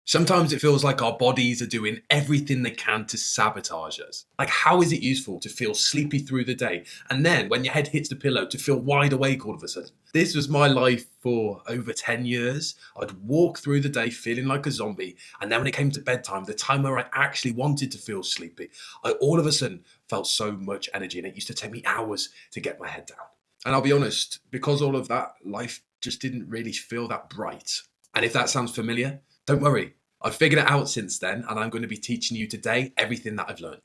Sometimes it feels like our bodies are doing everything they can to sabotage us. Like, how is it useful to feel sleepy through the day and then when your head hits the pillow to feel wide awake all of a sudden? This was my life for over 10 years. I'd walk through the day feeling like a zombie, and then when it came to bedtime, the time where I actually wanted to feel sleepy, I all of a sudden felt so much energy, and it used to take me hours to get my head down. And I'll be honest, because all of that, life just didn't really feel that bright. And if that sounds familiar, don't worry. I've figured it out since then, and I'm going to be teaching you today everything that I've learned.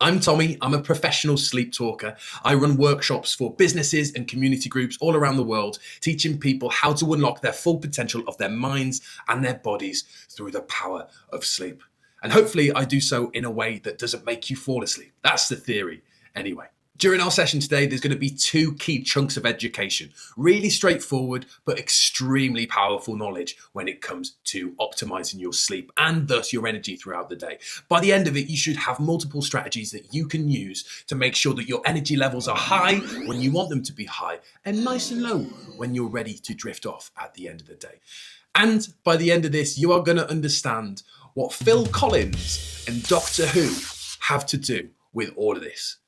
I'm Tommy. I'm a professional sleep talker. I run workshops for businesses and community groups all around the world, teaching people how to unlock their full potential of their minds and their bodies through the power of sleep. And hopefully I do so in a way that doesn't make you fall asleep. That's the theory anyway. During our session today, there's going to be two key chunks of education. Really straightforward, but extremely powerful knowledge when it comes to optimizing your sleep and thus your energy throughout the day. By the end of it, you should have multiple strategies that you can use to make sure that your energy levels are high when you want them to be high and nice and low when you're ready to drift off at the end of the day. And by the end of this, you are going to understand what Phil Collins and Doctor Who have to do with all of this.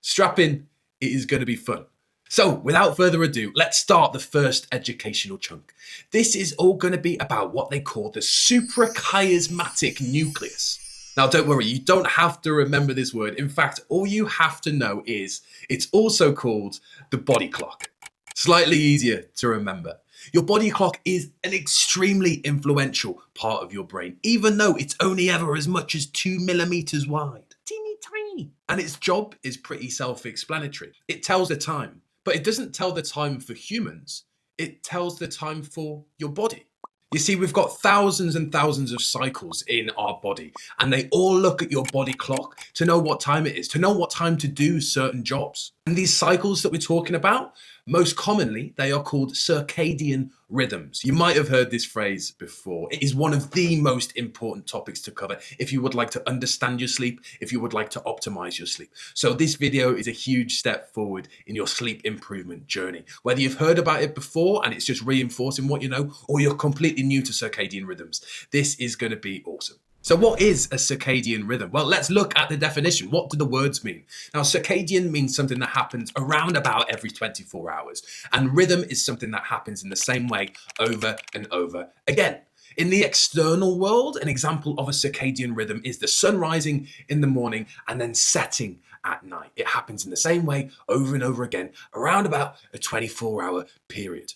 Strap in, it is going to be fun. So without further ado, let's start the first educational chunk. This is all going to be about what they call the suprachiasmatic nucleus. Now don't worry, you don't have to remember this word. In fact, all you have to know is it's also called the body clock. Slightly easier to remember. Your body clock is an extremely influential part of your brain, even though it's only ever as much as 2 millimeters wide. Teeny tiny. And its job is pretty self-explanatory. It tells the time, but it doesn't tell the time for humans. It tells the time for your body. You see, we've got thousands and thousands of cycles in our body, and they all look at your body clock to know what time it is, to know what time to do certain jobs. And these cycles that we're talking about, most commonly, they are called circadian rhythms. You might have heard this phrase before. It is one of the most important topics to cover if you would like to understand your sleep, if you would like to optimize your sleep. So this video is a huge step forward in your sleep improvement journey. Whether you've heard about it before and it's just reinforcing what you know, or you're completely new to circadian rhythms, this is going to be awesome. So what is a circadian rhythm? Well, let's look at the definition. What do the words mean? Now, circadian means something that happens around about every 24 hours. And rhythm is something that happens in the same way over and over again. In the external world, an example of a circadian rhythm is the sun rising in the morning and then setting at night. It happens in the same way over and over again, around about a 24-hour period.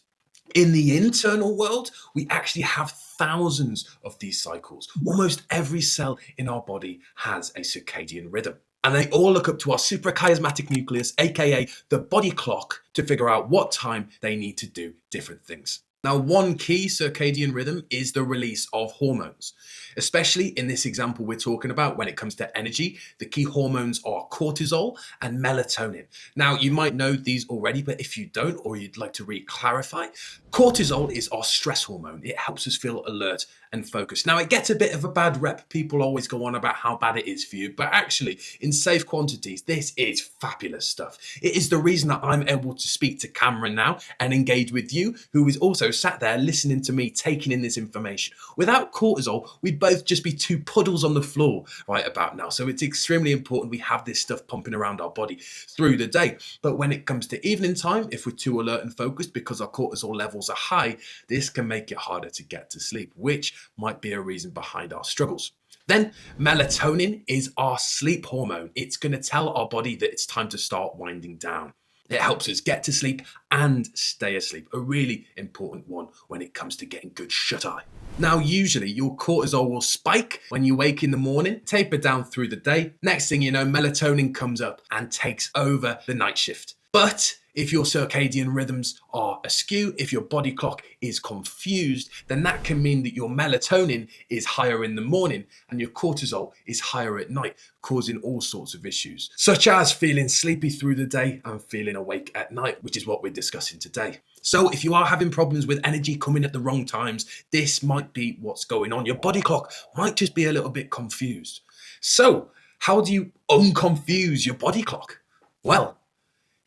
In the internal world, we actually have thousands of these cycles. Almost every cell in our body has a circadian rhythm. And they all look up to our suprachiasmatic nucleus, aka the body clock, to figure out what time they need to do different things. Now, one key circadian rhythm is the release of hormones, especially in this example we're talking about when it comes to energy. The key hormones are cortisol and melatonin. Now, you might know these already, but if you don't, or you'd like to re-clarify, cortisol is our stress hormone. It helps us feel alert and focused. Now, it gets a bit of a bad rep. People always go on about how bad it is for you, but actually, in safe quantities, this is fabulous stuff. It is the reason that I'm able to speak to camera now and engage with you, who is also sat there listening to me, taking in this information. Without cortisol, we'd both just be two puddles on the floor right about now. So it's extremely important we have this stuff pumping around our body through the day. But when it comes to evening time, if we're too alert and focused because our cortisol levels are high, this can make it harder to get to sleep, which might be a reason behind our struggles. Then melatonin is our sleep hormone. It's going to tell our body that it's time to start winding down. It helps us get to sleep and stay asleep, a really important one when it comes to getting good shut-eye. Now, usually your cortisol will spike when you wake in the morning, taper down through the day. Next thing you know, melatonin comes up and takes over the night shift. But if your circadian rhythms are askew, if your body clock is confused, then that can mean that your melatonin is higher in the morning and your cortisol is higher at night, causing all sorts of issues, such as feeling sleepy through the day and feeling awake at night, which is what we're discussing today. So if you are having problems with energy coming at the wrong times, this might be what's going on. Your body clock might just be a little bit confused. So how do you unconfuse your body clock? Well,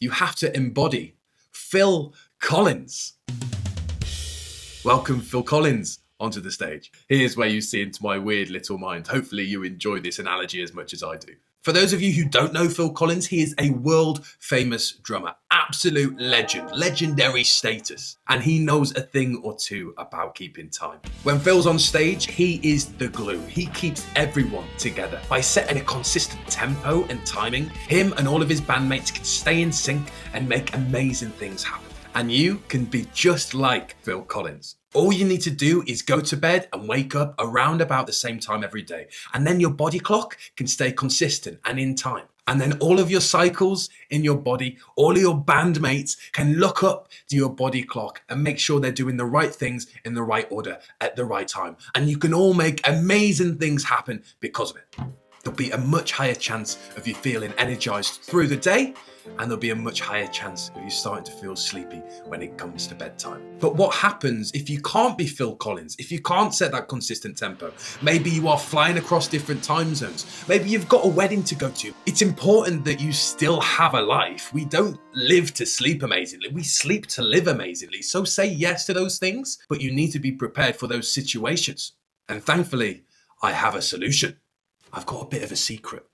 you have to embody Phil Collins. Welcome, Phil Collins. onto the stage. Here's where you see into my weird little mind. Hopefully you enjoy this analogy as much as I do. For those of you who don't know Phil Collins, he is a world famous drummer, absolute legend, legendary status, and he knows a thing or two about keeping time. When Phil's on stage, he is the glue. He keeps everyone together. By setting a consistent tempo and timing, him and all of his bandmates can stay in sync and make amazing things happen. And you can be just like Phil Collins. All you need to do is go to bed and wake up around about the same time every day. And then your body clock can stay consistent and in time. And then all of your cycles in your body, all of your bandmates can look up to your body clock and make sure they're doing the right things in the right order at the right time. And you can all make amazing things happen because of it. There'll be a much higher chance of you feeling energized through the day, and there'll be a much higher chance of you starting to feel sleepy when it comes to bedtime. But what happens if you can't be Phil Collins, if you can't set that consistent tempo? Maybe you are flying across different time zones. Maybe you've got a wedding to go to. It's important that you still have a life. We don't live to sleep amazingly. We sleep to live amazingly. So say yes to those things, but you need to be prepared for those situations. And thankfully, I have a solution. I've got a bit of a secret.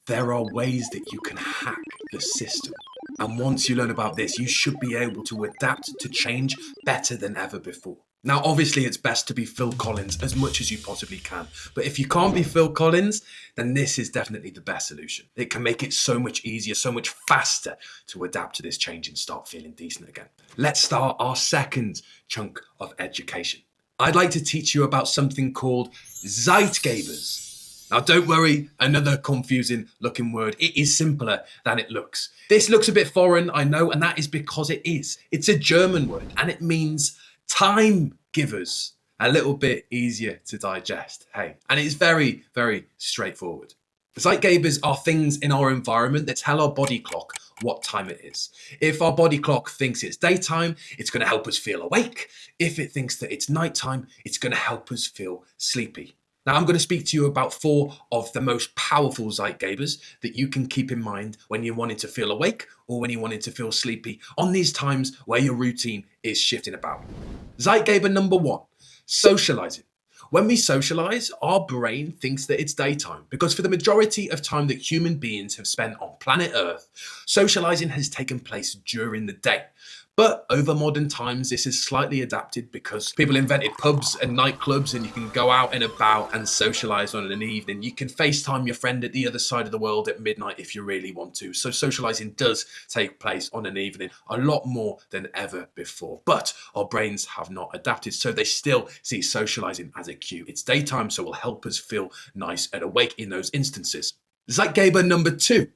There are ways that you can hack the system. And once you learn about this, you should be able to adapt to change better than ever before. Now, obviously, it's best to be Phil Collins as much as you possibly can. But if you can't be Phil Collins, then this is definitely the best solution. It can make it so much easier, so much faster to adapt to this change and start feeling decent again. Let's start our second chunk of education. I'd like to teach you about something called Zeitgebers. Now, don't worry, another confusing looking word. It is simpler than it looks. This looks a bit foreign, I know, and that is because it is. It's a German word, and it means time givers. A little bit easier to digest, hey. And it's very, very straightforward. Zeitgebers are things in our environment that tell our body clock what time it is. If our body clock thinks it's daytime, it's going to help us feel awake. If it thinks that it's nighttime, it's going to help us feel sleepy. Now, I'm going to speak to you about 4 of the most powerful Zeitgebers that you can keep in mind when you're wanting to feel awake or when you're wanting to feel sleepy on these times where your routine is shifting about. Zeitgeber number 1, socializing. When we socialize, our brain thinks that it's daytime because for the majority of time that human beings have spent on planet Earth, socializing has taken place during the day. But over modern times, this is slightly adapted because people invented pubs and nightclubs and you can go out and about and socialize on an evening. You can FaceTime your friend at the other side of the world at midnight if you really want to. So socializing does take place on an evening a lot more than ever before. But our brains have not adapted, so they still see socializing as a cue. It's daytime, so it will help us feel nice and awake in those instances. Zeitgeber number 2,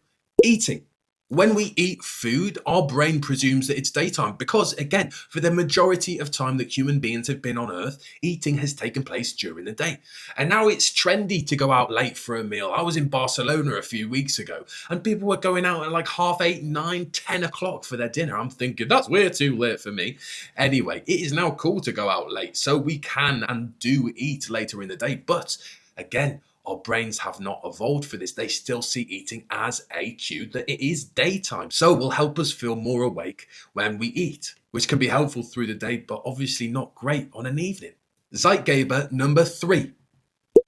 eating. When we eat food, our brain presumes that it's daytime because, again, for the majority of time that human beings have been on Earth, eating has taken place during the day. And now it's trendy to go out late for a meal. I was in Barcelona a few weeks ago and people were going out at like 8:30, 9, 10 o'clock for their dinner. I'm thinking, that's way too late for me. Anyway, it is now cool to go out late, so we can and do eat later in the day. But again, our brains have not evolved for this. They still see eating as a cue that it is daytime. So it will help us feel more awake when we eat, which can be helpful through the day, but obviously not great on an evening. Zeitgeber number 3,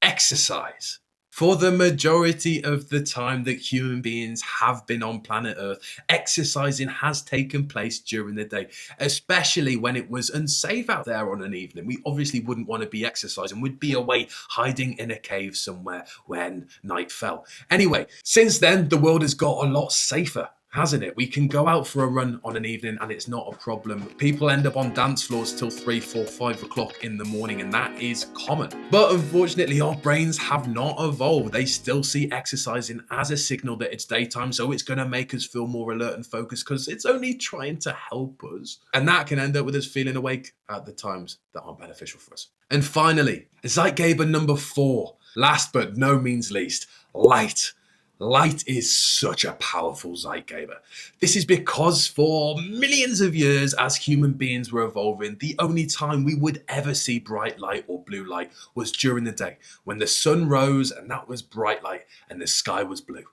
exercise. For the majority of the time that human beings have been on planet Earth, exercising has taken place during the day, especially when it was unsafe out there on an evening. We obviously wouldn't want to be exercising. We'd be away hiding in a cave somewhere when night fell. Anyway, since then, the world has got a lot safer, hasn't it? We can go out for a run on an evening and it's not a problem. People end up on dance floors till 3, 4, 5 o'clock in the morning, and that is common. But unfortunately, our brains have not evolved. They still see exercising as a signal that it's daytime, so it's going to make us feel more alert and focused because it's only trying to help us. And that can end up with us feeling awake at the times that aren't beneficial for us. And finally, Zeitgeber number 4, last but no means least, light. Light is such a powerful Zeitgeber. This is because for millions of years as human beings were evolving, the only time we would ever see bright light or blue light was during the day, when the sun rose and that was bright light and the sky was blue.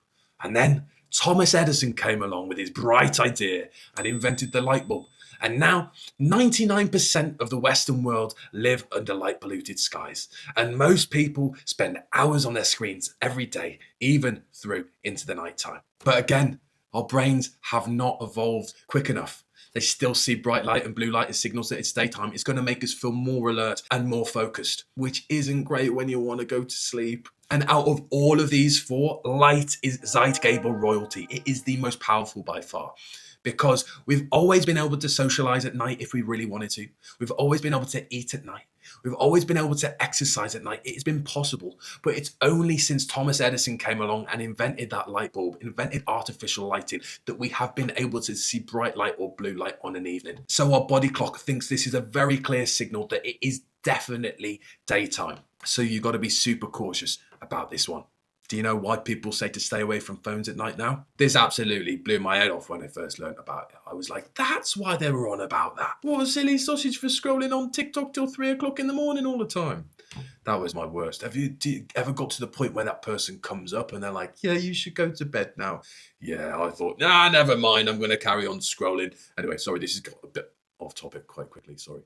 And then Thomas Edison came along with his bright idea and invented the light bulb. And now 99% of the Western world live under light polluted skies. And most people spend hours on their screens every day, even through into the nighttime. But again, our brains have not evolved quick enough. They still see bright light and blue light as signals that it's daytime. It's going to make us feel more alert and more focused, which isn't great when you want to go to sleep. And out of all of these four, light is Zeitgeber royalty. It is the most powerful by far, because we've always been able to socialize at night if we really wanted to. We've always been able to eat at night. We've always been able to exercise at night. It has been possible, but it's only since Thomas Edison came along and invented that light bulb, invented artificial lighting, that we have been able to see bright light or blue light on an evening. So our body clock thinks this is a very clear signal that it is definitely daytime. So you've got to be super cautious about this one. Do you know why people say to stay away from phones at night now? This absolutely blew my head off when I first learned about it. I was like, that's why they were on about that. What a silly sausage for scrolling on TikTok till 3 o'clock in the morning all the time. That was my worst. Have you ever got to the point where that person comes up and they're like, yeah, you should go to bed now? Yeah, I thought, nah, never mind. I'm going to carry on scrolling. Anyway, sorry, this has got a bit off topic quite quickly. Sorry.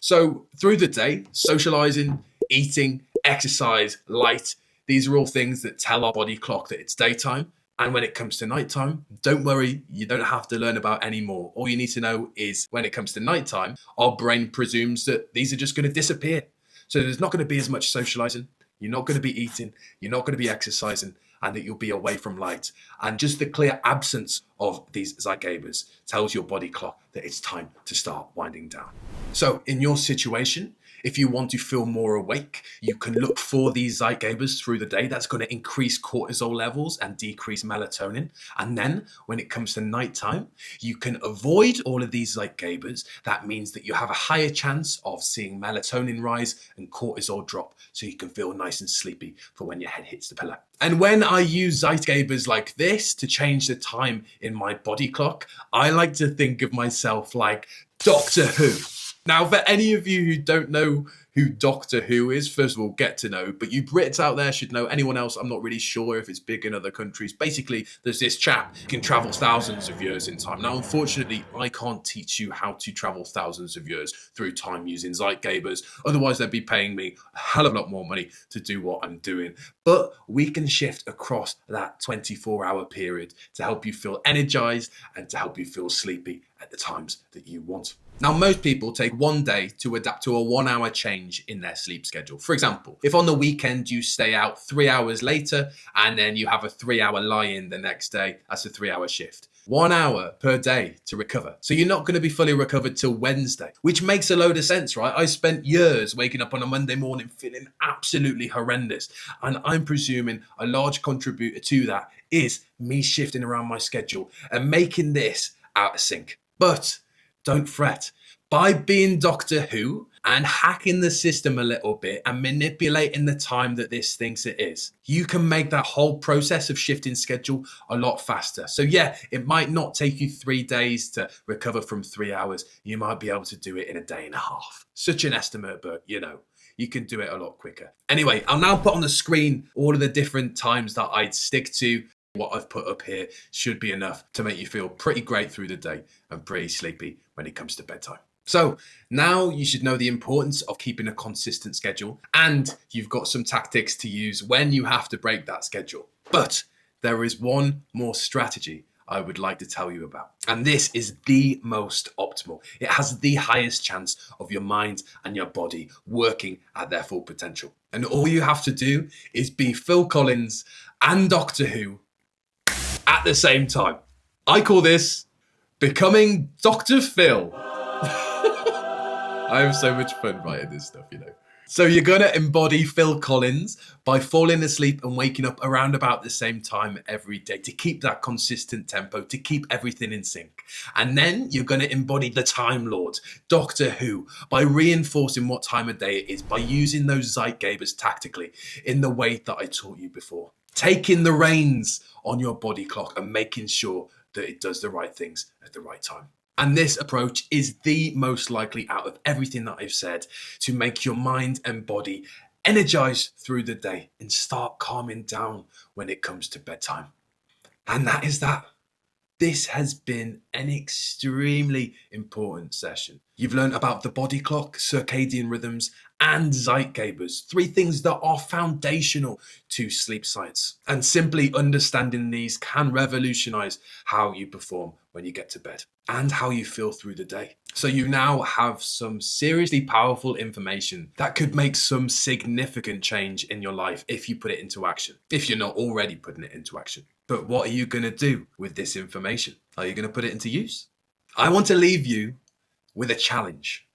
So through the day, socializing, eating, exercise, light, these are all things that tell our body clock that it's daytime. And when it comes to nighttime, don't worry, you don't have to learn about any more. All you need to know is when it comes to nighttime, our brain presumes that these are just going to disappear. So there's not going to be as much socializing. You're not going to be eating. You're not going to be exercising, and that you'll be away from light. And just the clear absence of these Zeitgebers tells your body clock that it's time to start winding down. So in your situation, if you want to feel more awake, you can look for these Zeitgebers through the day. That's going to increase cortisol levels and decrease melatonin. And then when it comes to nighttime, you can avoid all of these Zeitgebers. That means that you have a higher chance of seeing melatonin rise and cortisol drop, so you can feel nice and sleepy for when your head hits the pillow. And when I use Zeitgebers like this to change the time in my body clock, I like to think of myself like Doctor Who. Now, for any of you who don't know who Doctor Who is, first of all, get to know. But you Brits out there should know. Anyone else, I'm not really sure if it's big in other countries. Basically, there's this chap who can travel thousands of years in time. Now, unfortunately, I can't teach you how to travel thousands of years through time using Zeitgebers. Otherwise, they'd be paying me a hell of a lot more money to do what I'm doing. But we can shift across that 24-hour period to help you feel energized and to help you feel sleepy at the times that you want. Now, most people take one day to adapt to a 1 hour change in their sleep schedule. For example, if on the weekend you stay out 3 hours later and then you have a 3 hour lie-in the next day, that's a 3 hour shift. 1 hour per day to recover. So you're not going to be fully recovered till Wednesday, which makes a load of sense, right? I spent years waking up on a Monday morning feeling absolutely horrendous. And I'm presuming a large contributor to that is me shifting around my schedule and making this out of sync. But don't fret. By being Doctor Who and hacking the system a little bit and manipulating the time that this thinks it is, you can make that whole process of shifting schedule a lot faster. So yeah, it might not take you 3 days to recover from 3 hours. You might be able to do it in a day and a half. Such an estimate, but you know, you can do it a lot quicker. Anyway, I'll now put on the screen all of the different times that I'd stick to. What I've put up here should be enough to make you feel pretty great through the day and pretty sleepy when it comes to bedtime. So now you should know the importance of keeping a consistent schedule, and you've got some tactics to use when you have to break that schedule. But there is one more strategy I would like to tell you about. And this is the most optimal. It has the highest chance of your mind and your body working at their full potential. And all you have to do is be Phil Collins and Doctor Who at the same time. I call this becoming Dr. Phil. I have so much fun writing this stuff, you know. So you're going to embody Phil Collins by falling asleep and waking up around about the same time every day to keep that consistent tempo, to keep everything in sync. And then you're going to embody the Time Lord, Doctor Who, by reinforcing what time of day it is, by using those Zeitgebers tactically in the way that I taught you before. Taking the reins on your body clock and making sure that it does the right things at the right time. And this approach is the most likely out of everything that I've said to make your mind and body energized through the day and start calming down when it comes to bedtime. And that is that. This has been an extremely important session. You've learned about the body clock, circadian rhythms, and zeitgebers, three things that are foundational to sleep science. And simply understanding these can revolutionize how you perform when you get to bed and how you feel through the day. So you now have some seriously powerful information that could make some significant change in your life if you put it into action, if you're not already putting it into action. But what are you going to do with this information? Are you going to put it into use? I want to leave you with a challenge.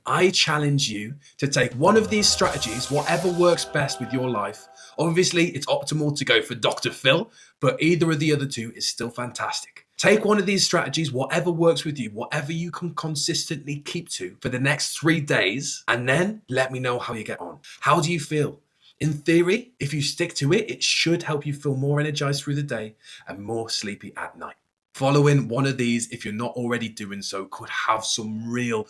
I challenge you to take one of these strategies, whatever works best with your life. Obviously, it's optimal to go for Dr. Phil, but either of the other two is still fantastic. Take one of these strategies, whatever works with you, whatever you can consistently keep to for the next 3 days, and then let me know how you get on. How do you feel? In theory, if you stick to it, it should help you feel more energized through the day and more sleepy at night. Following one of these, if you're not already doing so, could have some real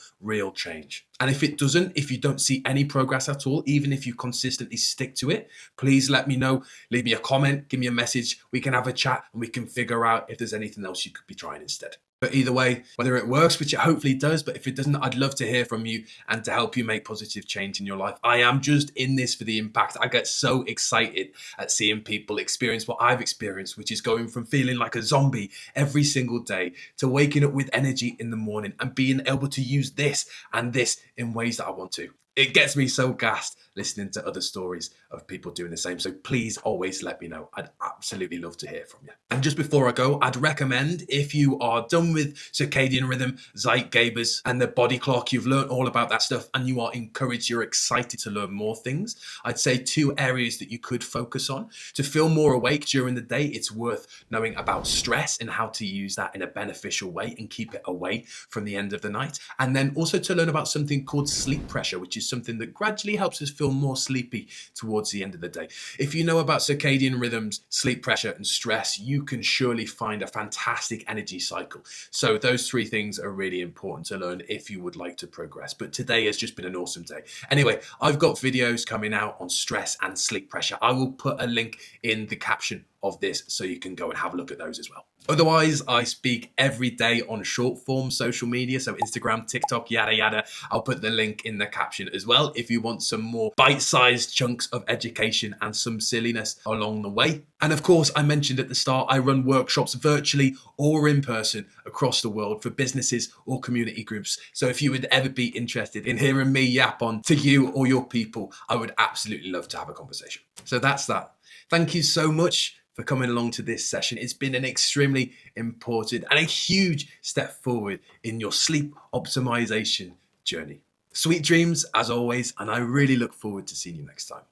change. And if it doesn't, if you don't see any progress at all, even if you consistently stick to it, please let me know. Leave me a comment, give me a message. We can have a chat and we can figure out if there's anything else you could be trying instead. But either way, whether it works, which it hopefully does, but if it doesn't, I'd love to hear from you and to help you make positive change in your life. I am just in this for the impact. I get so excited at seeing people experience what I've experienced, which is going from feeling like a zombie every single day to waking up with energy in the morning and being able to use this and this in ways that I want to. It gets me so gassed listening to other stories of people doing the same. So please always let me know. I'd absolutely love to hear from you. And just before I go, I'd recommend if you are done with circadian rhythm, zeitgebers, and the body clock, you've learned all about that stuff and you are encouraged, you're excited to learn more things. I'd say 2 areas that you could focus on. To feel more awake during the day, it's worth knowing about stress and how to use that in a beneficial way and keep it away from the end of the night. And then also to learn about something called sleep pressure, which is something that gradually helps us feel more sleepy towards the end of the day. If you know about circadian rhythms, sleep pressure, and stress, you can surely find a fantastic energy cycle. So those 3 things are really important to learn if you would like to progress. But today has just been an awesome day. Anyway, I've got videos coming out on stress and sleep pressure. I will put a link in the caption of this so you can go and have a look at those as well. Otherwise, I speak every day on short form social media, so Instagram, TikTok, yada yada. I'll put the link in the caption as well if you want some more bite-sized chunks of education and some silliness along the way. And of course, I mentioned at the start, I run workshops virtually or in person across the world for businesses or community groups. So if you would ever be interested in hearing me yap on to you or your people, I would absolutely love to have a conversation. So that's that. Thank you so much for coming along to this session. It's been an extremely important and a huge step forward in your sleep optimization journey. Sweet dreams as always, and I really look forward to seeing you next time.